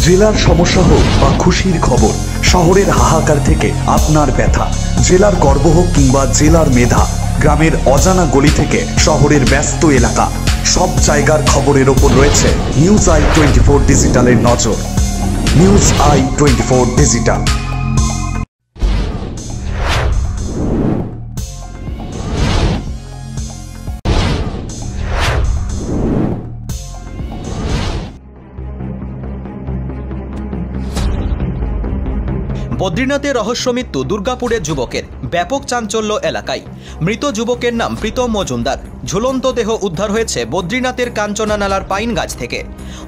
জেলার সমস্যা হোক বা খুশির খবর, শহরের হাহাকার থেকে আপনার ব্যথা, জেলার গর্ব হোক কিংবা জেলার মেধা, গ্রামের অজানা গলি থেকে শহরের ব্যস্ত এলাকা, সব জায়গার খবরের ওপর রয়েছে নিউজ আই 24 ডিজিটালের নজর। News I 24 digital. বদ্রীনাথে রহস্য মৃত্যু দুর্গাপুরের যুবকের, ব্যাপক চাঞ্চল্য এলাকায়। মৃত যুবকের নাম প্রীতম মজুমদার। ঝুলন্ত দেহ উদ্ধার হয়েছে বদ্রীনাথের কাঞ্চনা নালার পাইন গাছ থেকে।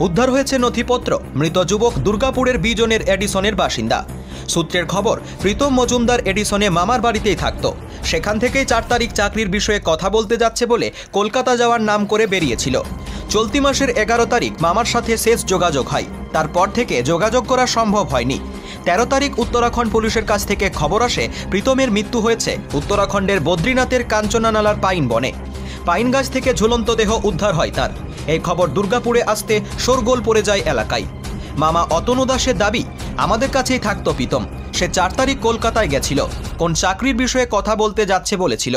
উদ্ধার হয়েছে নথিপত্র। মৃত যুবক দুর্গাপুরের বিজনের এডিসনের বাসিন্দা। সূত্রের খবর, প্রীতম মজুমদার এডিসনে মামার বাড়িতেই থাকত। সেখান থেকেই 4 তারিখ চাকরির বিষয়ে কথা বলতে যাচ্ছে বলে কলকাতা যাওয়ার নাম করে বেরিয়েছিল। চলতি মাসের 11 তারিখ মামার সাথে শেষ যোগাযোগ হয়। তারপর থেকে যোগাযোগ করা সম্ভব হয়নি। 13 তারিখ উত্তরাখণ্ড পুলিশের কাছ থেকে খবর আসে প্রীতমের মৃত্যু হয়েছে উত্তরাখণ্ডের বদ্রীনাথের কাঞ্চনা নালার পাইন বনে। পাইন গাছ থেকে ঝুলন্ত দেহ উদ্ধার হয় তার। এই খবর দুর্গাপুরে আসতে শোরগোল পড়ে যায় এলাকায়। মামা অতনু দাসের দাবি, আমাদের কাছেই থাকতো প্রীতম। সে 4 তারিখ কলকাতায় গেছিল, কোন চাকরির বিষয়ে কথা বলতে যাচ্ছে বলেছিল।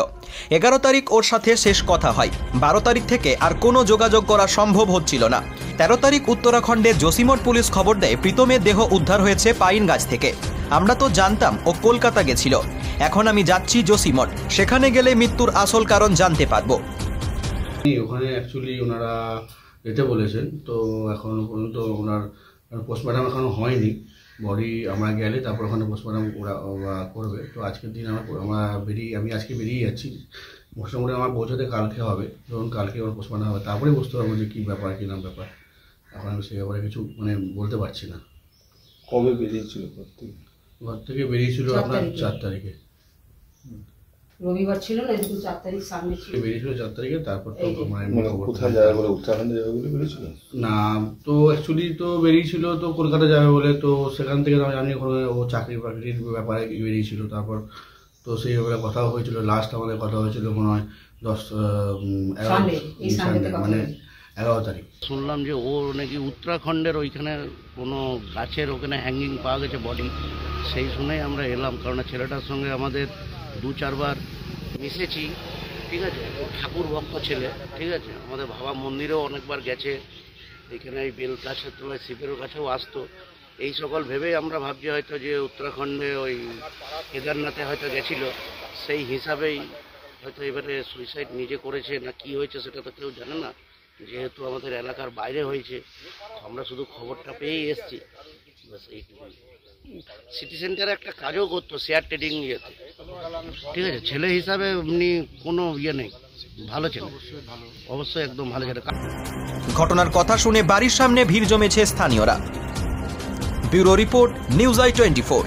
11 তারিখ ওর সাথে শেষ কথা হয়। 12 তারিখ থেকে আর কোনো যোগাযোগ করা সম্ভব হচ্ছিল না। 13 তারিখ উত্তরাখণ্ডের জসিমঠ পুলিশ খবর দেয় প্রীতমের দেহ উদ্ধার হয়েছে পাইন গাছ থেকে। আমরা তো জানতাম ও কলকাতা গেছিল। এখন আমি যাচ্ছি জসিমঠ, সেখানে গেলে মৃত্যুর আসল কারণ জানতে পারবো। ওখানে অ্যাকচুয়ালি ওনারা যেতে বলেছেন, তো এখন পর্যন্ত ওনার পোস্টমর্টম এখনও হয়নি। বডি আমরা গেলে তারপর ওখানে পোস্টমর্টম ওরা করবে। তো আজকের দিন আমি আজকে বেরিয়ে যাচ্ছি। মোটামুটি আমার পৌঁছাতে কালকে হবে। ধরুন কালকে আমার পোস্টমর্টম হবে, তারপরে বুঝতে পারবো যে কী ব্যাপার, কী নাম ব্যাপার। এখন আমি সে ব্যাপারে কিছু বলতে পারছি না। কবে বেরিয়েছিল ঘর থেকে বেরিয়েছিল আপনার 4 তারিখে। রবিবার ছিল না, কিন্তু 4 তারিখ সামনে ছিল। বেরিয়েছিল 4 তারিখে। তারপর তো কোথায় যাবে বলে উত্তরাখণ্ডে যাবে বলে বেরিয়েছিল না, তো অ্যাকচুয়ালি তো বেরিয়েছিল তো কলকাতা যাবে বলে। তো সেখান থেকে আমি জানি ওখানে ও চাকরি বাকরির ব্যাপারে বেরিয়েছিল। তারপর তো সেই ব্যাপারে কথাও হয়েছিল। লাস্ট আমাদের কথা হয়েছিল মনে হয় 11 তারিখ। শুনলাম যে ও নাকি উত্তরাখণ্ডের ওইখানে কোনো গাছের ওখানে হ্যাঙ্গিং পাওয়া গেছে বডি। সেই শুনেই আমরা এলাম, কারণ ছেলেটার সঙ্গে আমাদের 2-4 বার মিশেছি। ঠিক আছে, ও ঠাকুর ভক্ত ছেলে। ঠিক আছে, আমাদের বাবা মন্দিরেও অনেকবার গেছে। এখানে এই বেল গাছের তলায় শিবের কাছেও আসতো। এই সকল ভেবেই আমরা ভাবছি হয়তো যে উত্তরাখণ্ডে ওই কেদারনাথে হয়তো গেছিল। সেই হিসাবেই হয়তো এবারে সুইসাইড নিজে করেছে না কি হয়েছে সেটা তো কেউ জানে না, যেহেতু আমাদের এলাকার বাইরে হয়েছে। আমরা শুধু খবরটা পেয়েই এসছি, বাস এইটুকুই। সিটি সেন্টারে একটা কাজও করতো, শেয়ার ট্রেডিং ইয়েতে। ঠিক আছে, ছেলে হিসাবে এমনি কোনো ইয়ে নেই, ভালো ছেলে, অবশ্যই একদম ভালো ছেলে। ঘটনার কথা শুনে বাড়ির সামনে ভিড় জমেছে স্থানীয়রা। Bureau report, news I 24।